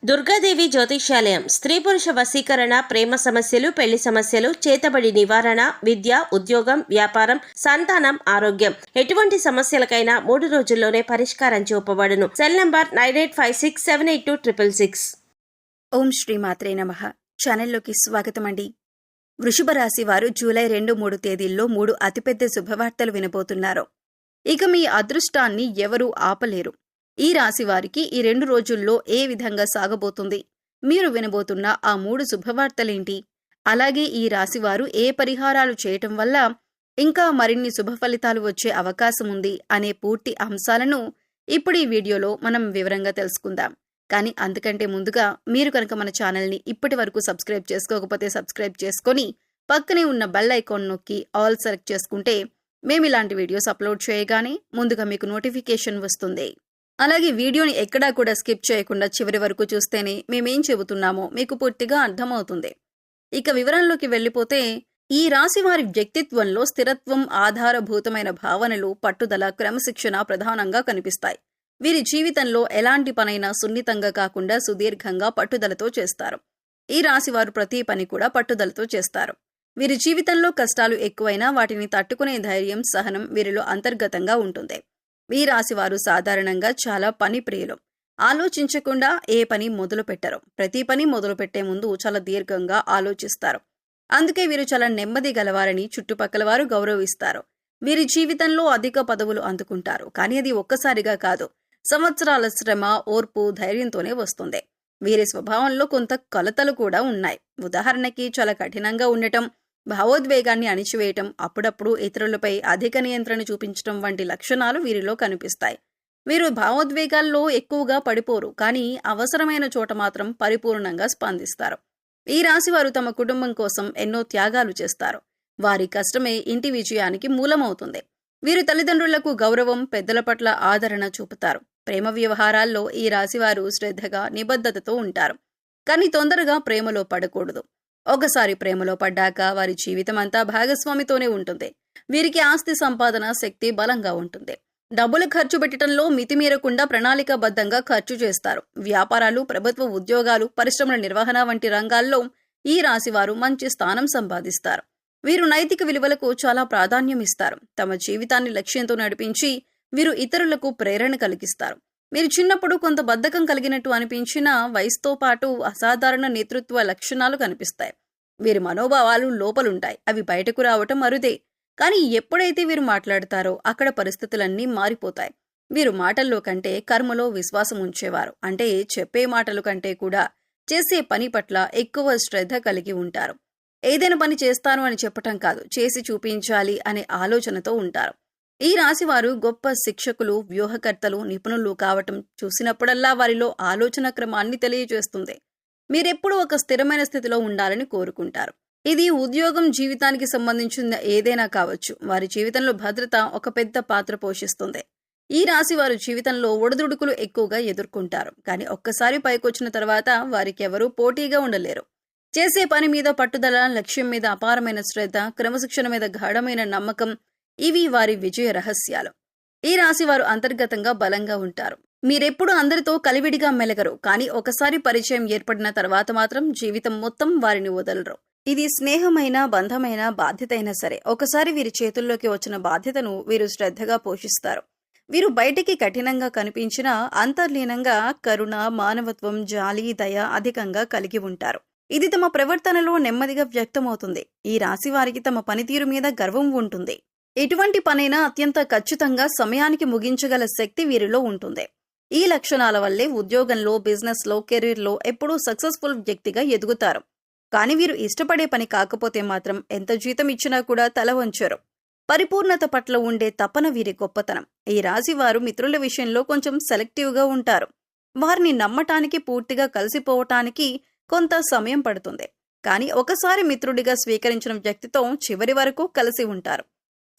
దుర్గాదేవి జ్యోతిష్యాలయం స్త్రీ పురుష వశీకరణ, ప్రేమ సమస్యలు, పెళ్లి సమస్యలు, చేతబడి నివారణ, విద్య, ఉద్యోగం, వ్యాపారం, సంతానం, ఆరోగ్యం, ఎటువంటి సమస్యలకైనా 3 రోజుల్లోనే పరిష్కారం చూపబడును. Cell number 9856782666. ఓం శ్రీ మాత్రే నమః. ఛానల్లోకి స్వాగతం అండి. వృషభ రాశి వారు జూలై 2-3 తేదీల్లో 3 అతిపెద్ద శుభవార్తలు వినబోతున్నారు. ఇక మీ అదృష్టాన్ని ఎవరూ ఆపలేరు. ఈ రాశి వారికి ఈ 2 రోజుల్లో ఏ విధంగా సాగబోతుంది? మీరు వినబోతున్న ఆ 3 శుభవార్తలేంటి? అలాగే ఈ రాశివారు ఏ పరిహారాలు చేయటం వల్ల ఇంకా మరిన్ని శుభ ఫలితాలు వచ్చే అవకాశం ఉంది అనే పూర్తి అంశాలను ఇప్పుడు ఈ వీడియోలో మనం వివరంగా తెలుసుకుందాం. కానీ అంతకంటే ముందుగా మీరు కనుక మన ఛానల్ని ఇప్పటి వరకు సబ్స్క్రైబ్ చేసుకోకపోతే సబ్స్క్రైబ్ చేసుకొని పక్కనే ఉన్న బెల్ ఐకాన్ నొక్కి ఆల్ సెలెక్ట్ చేసుకుంటే మేము ఇలాంటి వీడియోస్ అప్లోడ్ చేయగానే ముందుగా మీకు నోటిఫికేషన్ వస్తుంది. అలాగే వీడియోని ఎక్కడా కూడా స్కిప్ చేయకుండా చివరి వరకు చూస్తేనే మేమేం చెబుతున్నామో మీకు పూర్తిగా అర్థమవుతుంది. ఇక వివరంలోకి వెళ్ళిపోతే ఈ రాశి వారి వ్యక్తిత్వంలో స్థిరత్వం, ఆధారభూతమైన భావనలు, పట్టుదల, క్రమశిక్షణ ప్రధానంగా కనిపిస్తాయి. వీరి జీవితంలో ఎలాంటి పనైనా సున్నితంగా కాకుండా సుదీర్ఘంగా పట్టుదలతో చేస్తారు. ఈ రాశివారు ప్రతి పని కూడా పట్టుదలతో చేస్తారు. వీరి జీవితంలో కష్టాలు ఎక్కువైనా వాటిని తట్టుకునే ధైర్యం, సహనం వీరిలో అంతర్గతంగా ఉంటుంది. ఈ రాశివారు సాధారణంగా చాలా పని ప్రియులు. ఆలోచించకుండా ఏ పని మొదలు పెట్టరు. ప్రతి పని మొదలు పెట్టే ముందు చాలా దీర్ఘంగా ఆలోచిస్తారు. అందుకే వీరు చాలా నెమ్మది గలవారని చుట్టుపక్కల వారు గౌరవిస్తారు. వీరి జీవితంలో అధిక పదవులు అందుకుంటారు. కానీ అది ఒక్కసారిగా కాదు, సంవత్సరాల శ్రమ, ఓర్పు, ధైర్యంతోనే వస్తుంది. వీరి స్వభావంలో కొంత కొలతలు కూడా ఉన్నాయి. ఉదాహరణకి చాలా కఠినంగా ఉండటం, భావోద్వేగాన్ని అణిచివేయటం, అప్పుడప్పుడు ఇతరులపై అధిక నియంత్రణ చూపించటం వంటి లక్షణాలు వీరిలో కనిపిస్తాయి. వీరు భావోద్వేగాల్లో ఎక్కువగా పడిపోరు, కానీ అవసరమైన చోట మాత్రం పరిపూర్ణంగా స్పందిస్తారు. ఈ రాశివారు తమ కుటుంబం కోసం ఎన్నో త్యాగాలు చేస్తారు. వారి కష్టమే ఇంటి విజయానికి మూలమవుతుంది. వీరు తల్లిదండ్రులకు గౌరవం, పెద్దల పట్ల ఆదరణ చూపుతారు. ప్రేమ వ్యవహారాల్లో ఈ రాశివారు శ్రద్ధగా, నిబద్ధతతో ఉంటారు. కానీ తొందరగా ప్రేమలో పడకూడదు. ఒకసారి ప్రేమలో పడ్డాక వారి జీవితం అంతా భాగస్వామితోనే ఉంటుంది. వీరికి ఆస్తి సంపాదన శక్తి బలంగా ఉంటుంది. డబ్బులు ఖర్చు పెట్టడంలో మితిమీరకుండా ప్రణాళికాబద్ధంగా ఖర్చు చేస్తారు. వ్యాపారాలు, ప్రభుత్వ ఉద్యోగాలు, పరిశ్రమల నిర్వహణ వంటి రంగాల్లో ఈ రాశివారు మంచి స్థానం సంపాదిస్తారు. వీరు నైతిక విలువలకు చాలా ప్రాధాన్యం ఇస్తారు. తమ జీవితాన్ని లక్ష్యంతో నడిపించి వీరు ఇతరులకు ప్రేరణ కలిగిస్తారు. మీరు చిన్నప్పుడు కొంత బద్ధకం కలిగినట్టు అనిపించినా వయసుతో పాటు అసాధారణ నేతృత్వ లక్షణాలు కనిపిస్తాయి. వీరి మనోభావాలు లోపలుంటాయి. అవి బయటకు రావటం అరుదే. కానీ ఎప్పుడైతే వీరు మాట్లాడతారో అక్కడ పరిస్థితులన్నీ మారిపోతాయి. వీరు మాటల్లో కంటే కర్మలో విశ్వాసం ఉంచేవారు. అంటే చెప్పే మాటలు కంటే కూడా చేసే పని పట్ల ఎక్కువ శ్రద్ధ కలిగి ఉంటారు. ఏదైనా పని చేస్తాను అని చెప్పటం కాదు, చేసి చూపించాలి అనే ఆలోచనతో ఉంటారు. ఈ రాశివారు గొప్ప శిక్షకులు, వ్యూహకర్తలు, నిపుణులు కావటం చూసినప్పుడల్లా వారిలో ఆలోచన క్రమాన్ని తెలియజేస్తుంది. మీరెప్పుడూ ఒక స్థిరమైన స్థితిలో ఉండాలని కోరుకుంటారు. ఇది ఉద్యోగం, జీవితానికి సంబంధించిన ఏదైనా కావచ్చు. వారి జీవితంలో భద్రత ఒక పెద్ద పాత్ర పోషిస్తుంది. ఈ రాశి వారు జీవితంలో ఒడిదుడుకులు ఎక్కువగా ఎదుర్కొంటారు. కానీ ఒక్కసారి పైకొచ్చిన తర్వాత వారికి ఎవరూ పోటీగా ఉండలేరు. చేసే పని మీద పట్టుదల, లక్ష్యం మీద అపారమైన శ్రద్ధ, క్రమశిక్షణ మీద గాఢమైన నమ్మకం ఇవి వారి విజయ రహస్యాలు. ఈ రాశి వారు అంతర్గతంగా బలంగా ఉంటారు. మీరెప్పుడు అందరితో కలివిడిగా మెలగరు. కానీ ఒకసారి పరిచయం ఏర్పడిన తర్వాత మాత్రం జీవితం మొత్తం వారిని వదలరు. ఇది స్నేహమైన, బంధమైన, బాధ్యత అయినా సరే ఒకసారి వీరి చేతుల్లోకి వచ్చిన బాధ్యతను వీరు శ్రద్ధగా పోషిస్తారు. వీరు బయటికి కఠినంగా కనిపించినా అంతర్లీనంగా కరుణ, మానవత్వం, జాలి, దయ అధికంగా కలిగి ఉంటారు. ఇది తమ ప్రవర్తనలో నెమ్మదిగా వ్యక్తమవుతుంది. ఈ రాశి వారికి తమ పనితీరు మీద గర్వం ఉంటుంది. ఎటువంటి పనైనా అత్యంత ఖచ్చితంగా సమయానికి ముగించగల శక్తి వీరిలో ఉంటుంది. ఈ లక్షణాల వల్లే ఉద్యోగంలో, బిజినెస్లో, కెరీర్లో ఎప్పుడూ సక్సెస్ఫుల్ వ్యక్తిగా ఎదుగుతారు. కానీ వీరు ఇష్టపడే పని కాకపోతే మాత్రం ఎంత జీతం ఇచ్చినా కూడా తల వంచరు. పరిపూర్ణత పట్ల ఉండే తపన వీరి గొప్పతనం. ఈ రాశి వారు మిత్రుల విషయంలో కొంచెం సెలెక్టివ్గా ఉంటారు. వారిని నమ్మటానికి, పూర్తిగా కలిసిపోవటానికి కొంత సమయం పడుతుంది. కానీ ఒకసారి మిత్రుడిగా స్వీకరించిన వ్యక్తితో చివరి వరకు కలిసి ఉంటారు.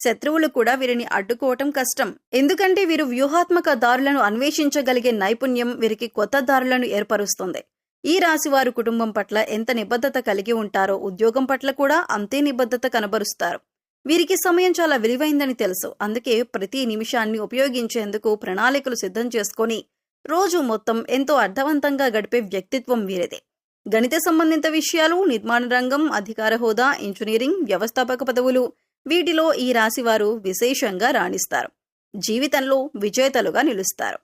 శత్రువులు కూడా వీరిని అడ్డుకోవటం కష్టం. ఎందుకంటే వీరు వ్యూహాత్మక దారులను అన్వేషించగలిగే నైపుణ్యం వీరికి కొత్త దారులను ఏర్పరుస్తుంది. ఈ రాశివారు కుటుంబం పట్ల ఎంత నిబద్ధత కలిగి ఉంటారో ఉద్యోగం పట్ల కూడా అంతే నిబద్ధత కనబరుస్తారు. వీరికి సమయం చాలా విలువైందని తెలుసు. అందుకే ప్రతి నిమిషాన్ని ఉపయోగించేందుకు ప్రణాళికలు సిద్ధం చేసుకొని రోజు మొత్తం ఎంతో అర్థవంతంగా గడిపే వ్యక్తిత్వం వీరిదే. గణిత సంబంధిత విషయాలు, నిర్మాణ రంగం, అధికార హోదా, ఇంజనీరింగ్, వ్యవస్థాపక పదవులు, వీటిలో ఈ రాశివారు విశేషంగా రాణిస్తారు. జీవితంలో విజేతలుగా నిలుస్తారు.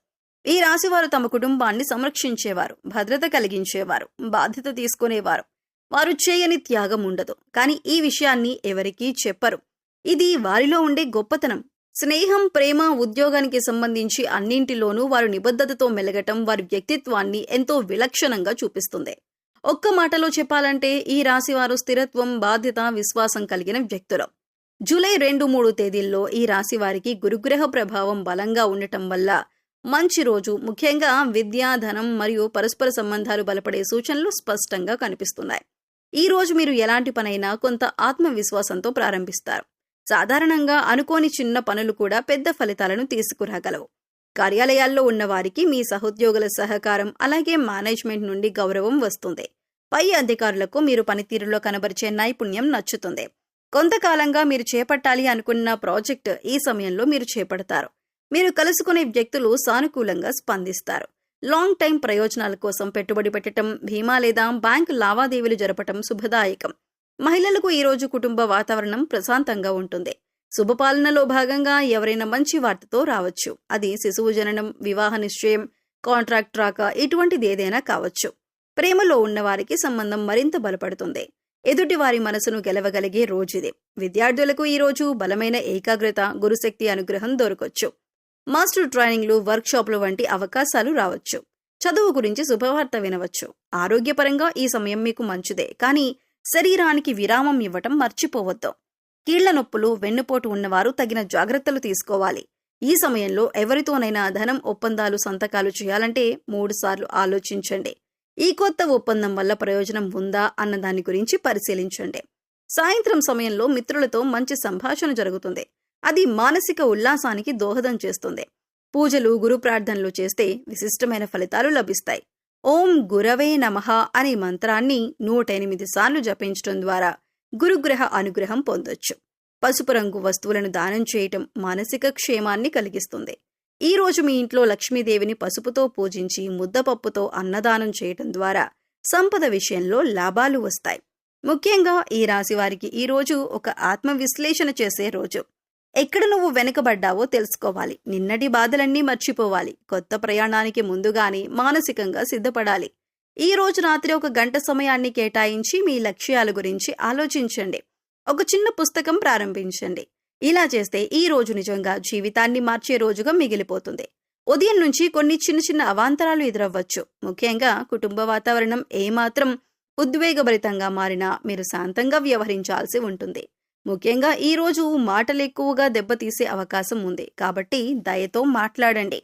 ఈ రాశివారు తమ కుటుంబాన్ని సంరక్షించేవారు, భద్రత కలిగించేవారు, బాధ్యత తీసుకునేవారు. వారు చేయని త్యాగం ఉండదు. కానీ ఈ విషయాన్ని ఎవరికీ చెప్పరు. ఇది వారిలో ఉండే గొప్పతనం. స్నేహం, ప్రేమ, ఉద్యోగానికి సంబంధించి అన్నింటిలోనూ వారు నిబద్ధతతో మెలగటం వారి వ్యక్తిత్వాన్ని ఎంతో విలక్షణంగా చూపిస్తుంది. ఒక్క మాటలో చెప్పాలంటే ఈ రాశివారు స్థిరత్వం, బాధ్యత, విశ్వాసం కలిగిన వ్యక్తులు. జూలై 2-3 తేదీల్లో ఈ రాశివారికి గురుగ్రహ ప్రభావం బలంగా ఉండటం వల్ల మంచి రోజు. ముఖ్యంగా విద్య, ధనం మరియు పరస్పర సంబంధాలు బలపడే సూచనలు స్పష్టంగా కనిపిస్తున్నాయి. ఈ రోజు మీరు ఎలాంటి పనైనా కొంత ఆత్మవిశ్వాసంతో ప్రారంభిస్తారు. సాధారణంగా అనుకోని చిన్న పనులు కూడా పెద్ద ఫలితాలను తీసుకురాగలవు. కార్యాలయాల్లో ఉన్న వారికి మీ సహోద్యోగుల సహకారం, అలాగే మేనేజ్మెంట్ నుండి గౌరవం వస్తుంది. పై అధికారులకు మీరు పనితీరులో కనబరిచే నైపుణ్యం నచ్చుతుంది. కొంతకాలంగా మీరు చేపట్టాలి అనుకున్న ప్రాజెక్ట్ ఈ సమయంలో మీరు చేపడతారు. మీరు కలుసుకునే వ్యక్తులు సానుకూలంగా స్పందిస్తారు. లాంగ్ టైం ప్రయోజనాల కోసం పెట్టుబడి పెట్టడం, బీమా లేదా బ్యాంకు లావాదేవీలు జరపటం శుభదాయకం. మహిళలకు ఈ రోజు కుటుంబ వాతావరణం ప్రశాంతంగా ఉంటుంది. శుభపాలనలో భాగంగా ఎవరైనా మంచి వార్తతో రావచ్చు. అది శిశువు జననం, వివాహ నిశ్చయం, కాంట్రాక్ట్ రాక, ఇటువంటిది ఏదైనా కావచ్చు. ప్రేమలో ఉన్నవారికి సంబంధం మరింత బలపడుతుంది. ఎదుటి వారి మనసును గెలవగలిగే రోజుది. విద్యార్థులకు ఈ రోజు బలమైన ఏకాగ్రత, గురుశక్తి అనుగ్రహం దొరకొచ్చు. మాస్టర్ ట్రైనింగ్లు, వర్క్షాప్లు వంటి అవకాశాలు రావచ్చు. చదువు గురించి శుభవార్త వినవచ్చు. ఆరోగ్యపరంగా ఈ సమయం మీకు మంచిదే, కానీ శరీరానికి విరామం ఇవ్వటం మర్చిపోవద్దు. కీళ్ల నొప్పులు, వెన్నుపోటు ఉన్నవారు తగిన జాగ్రత్తలు తీసుకోవాలి. ఈ సమయంలో ఎవరితోనైనా ధనం ఒప్పందాలు, సంతకాలు చేయాలంటే 3 సార్లు ఆలోచించండి. ఈ కొత్త ఒప్పందం వల్ల ప్రయోజనం ఉందా అన్న దాని గురించి పరిశీలించండి. సాయంత్రం సమయంలో మిత్రులతో మంచి సంభాషణ జరుగుతుంది. అది మానసిక ఉల్లాసానికి దోహదం చేస్తుంది. పూజలు, గురు ప్రార్థనలు చేస్తే విశిష్టమైన ఫలితాలు లభిస్తాయి. ఓం గురవే నమః అనే మంత్రాన్ని 108 సార్లు జపించడం ద్వారా గురుగ్రహ అనుగ్రహం పొందొచ్చు. పసుపు రంగు వస్తువులను దానం చేయటం మానసిక క్షేమాన్ని కలిగిస్తుంది. ఈ రోజు మీ ఇంట్లో లక్ష్మీదేవిని పసుపుతో పూజించి ముద్దపప్పుతో అన్నదానం చేయటం ద్వారా సంపద విషయంలో లాభాలు వస్తాయి. ముఖ్యంగా ఈ రాశి వారికి ఈ రోజు ఒక ఆత్మ విశ్లేషణ చేసే రోజు. ఎక్కడ నువ్వు వెనుకబడ్డావో తెలుసుకోవాలి. నిన్నటి బాధలన్నీ మర్చిపోవాలి. కొత్త ప్రయాణానికి ముందుగానే మానసికంగా సిద్ధపడాలి. ఈ రోజు రాత్రి 1 గంట సమయాన్ని కేటాయించి మీ లక్ష్యాల గురించి ఆలోచించండి. ఒక చిన్న పుస్తకం ప్రారంభించండి. ఇలా చేస్తే ఈ రోజు నిజంగా జీవితాన్ని మార్చే రోజుగా మిగిలిపోతుంది. ఉదయం నుంచి కొన్ని చిన్న అవాంతరాలు ఎదురవ్వచ్చు. ముఖ్యంగా కుటుంబ వాతావరణం ఏమాత్రం ఉద్వేగభరితంగా మారినా మీరు శాంతంగా వ్యవహరించాల్సి ఉంటుంది. ముఖ్యంగా ఈ రోజు మాటలు ఎక్కువగా దెబ్బతీసే అవకాశం ఉంది. కాబట్టి దయతో మాట్లాడండి.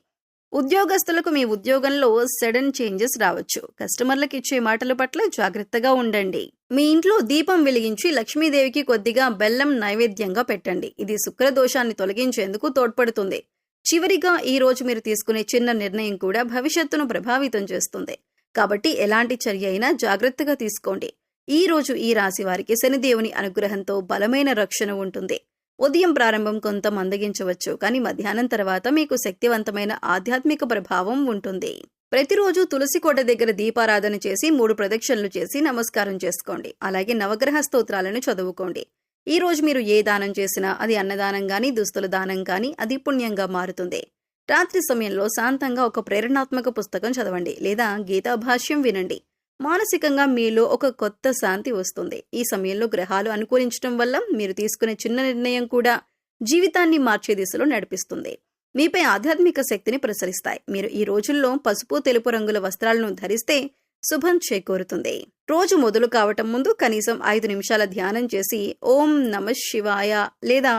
ఉద్యోగస్తులకు మీ ఉద్యోగంలో సడన్ చేంజెస్ రావచ్చు. కస్టమర్లకు ఇచ్చే మాటల పట్ల జాగ్రత్తగా ఉండండి. మీ ఇంట్లో దీపం వెలిగించి లక్ష్మీదేవికి కొద్దిగా బెల్లం నైవేద్యంగా పెట్టండి. ఇది శుక్రదోషాన్ని తొలగించేందుకు తోడ్పడుతుంది. చివరిగా ఈ రోజు మీరు తీసుకునే చిన్న నిర్ణయం కూడా భవిష్యత్తును ప్రభావితం చేస్తుంది. కాబట్టి ఎలాంటి చర్య అయినా జాగ్రత్తగా తీసుకోండి. ఈ రోజు ఈ రాశి వారికి శనిదేవుని అనుగ్రహంతో బలమైన రక్షణ ఉంటుంది. ఉదయం ప్రారంభం కొంత మందగించవచ్చు, కానీ మధ్యాహ్నం తర్వాత మీకు శక్తివంతమైన ఆధ్యాత్మిక ప్రభావం ఉంటుంది. ప్రతిరోజు తులసి కోట దగ్గర దీపారాధన చేసి 3 ప్రదక్షిణలు చేసి నమస్కారం చేసుకోండి. అలాగే నవగ్రహ స్తోత్రాలను చదువుకోండి. ఈ రోజు మీరు ఏ దానం చేసినా అది అన్నదానం గాని, దుస్తుల దానం గాని అది పుణ్యంగా మారుతుంది. రాత్రి సమయంలో శాంతంగా ఒక ప్రేరణాత్మక పుస్తకం చదవండి లేదా గీతా భాష్యం వినండి. మానసికంగా మీలో ఒక కొత్త శాంతి వస్తుంది. ఈ సమయంలో గ్రహాలు అనుకూలించడం వల్ల మీరు తీసుకునే చిన్న నిర్ణయం కూడా జీవితాన్ని మార్చే దిశలో నడిపిస్తుంది. మీపై ఆధ్యాత్మిక శక్తిని ప్రసరిస్తాయి. మీరు ఈ రోజుల్లో పసుపు, తెలుపు రంగుల వస్త్రాలను ధరిస్తే శుభం చేకూరుతుంది. రోజు మొదలు కావటం ముందు కనీసం 5 నిమిషాల ధ్యానం చేసి ఓం నమః శివాయ లేదా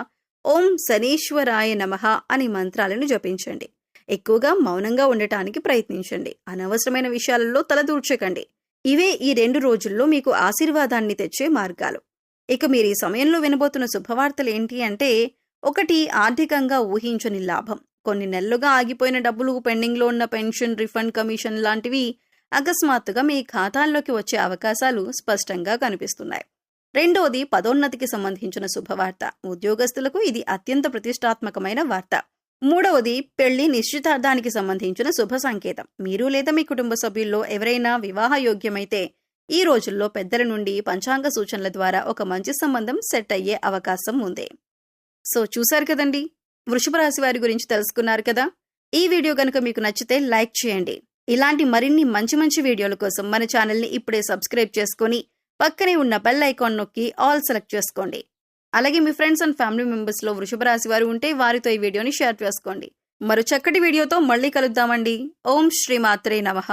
ఓం శనీశ్వరాయ నమః అనే మంత్రాలను జపించండి. ఎక్కువగా మౌనంగా ఉండటానికి ప్రయత్నించండి. అనవసరమైన విషయాలలో తలదూర్చకండి. ఇవే ఈ 2 రోజుల్లో మీకు ఆశీర్వాదాన్ని తెచ్చే మార్గాలు. ఇక మీరు ఈ సమయంలో వినబోతున్న శుభవార్తలు ఏంటి అంటే, 1 ఆర్థికంగా ఊహించని లాభం. కొన్ని నెలలుగా ఆగిపోయిన డబ్బులు, పెండింగ్లో ఉన్న పెన్షన్, రిఫండ్, కమిషన్ లాంటివి అకస్మాత్తుగా మీ ఖాతాల్లోకి వచ్చే అవకాశాలు స్పష్టంగా కనిపిస్తున్నాయి. 2వది పదోన్నతికి సంబంధించిన శుభవార్త. ఉద్యోగస్తులకు ఇది అత్యంత ప్రతిష్టాత్మకమైన వార్త. మూడవది పెళ్లి నిశ్చితార్థానికి సంబంధించిన శుభ సంకేతం. మీరు లేదా మీ కుటుంబ సభ్యుల్లో ఎవరైనా వివాహ యోగ్యమైతే ఈ రోజుల్లో పెద్దల నుండి పంచాంగ సూచనల ద్వారా ఒక మంచి సంబంధం సెట్ అయ్యే అవకాశం ఉంది. సో చూశారు కదండి, వృషభ రాశి వారి గురించి తెలుసుకున్నారు కదా. ఈ వీడియో గనుక మీకు నచ్చితే లైక్ చేయండి. ఇలాంటి మరిన్ని మంచి వీడియోల కోసం మన ఛానల్ని ఇప్పుడే సబ్స్క్రైబ్ చేసుకొని పక్కనే ఉన్న బెల్ ఐకాన్ నొక్కి ఆల్ సెలెక్ట్ చేసుకోండి. అలాగే మీ ఫ్రెండ్స్ అండ్ ఫ్యామిలీ మెంబర్స్లో వృషభ రాశి వారు ఉంటే వారితో ఈ వీడియోని షేర్ చేసుకోండి. మరో చక్కటి వీడియోతో మళ్ళీ కలుద్దామండి. ఓం శ్రీ మాత్రే నమః.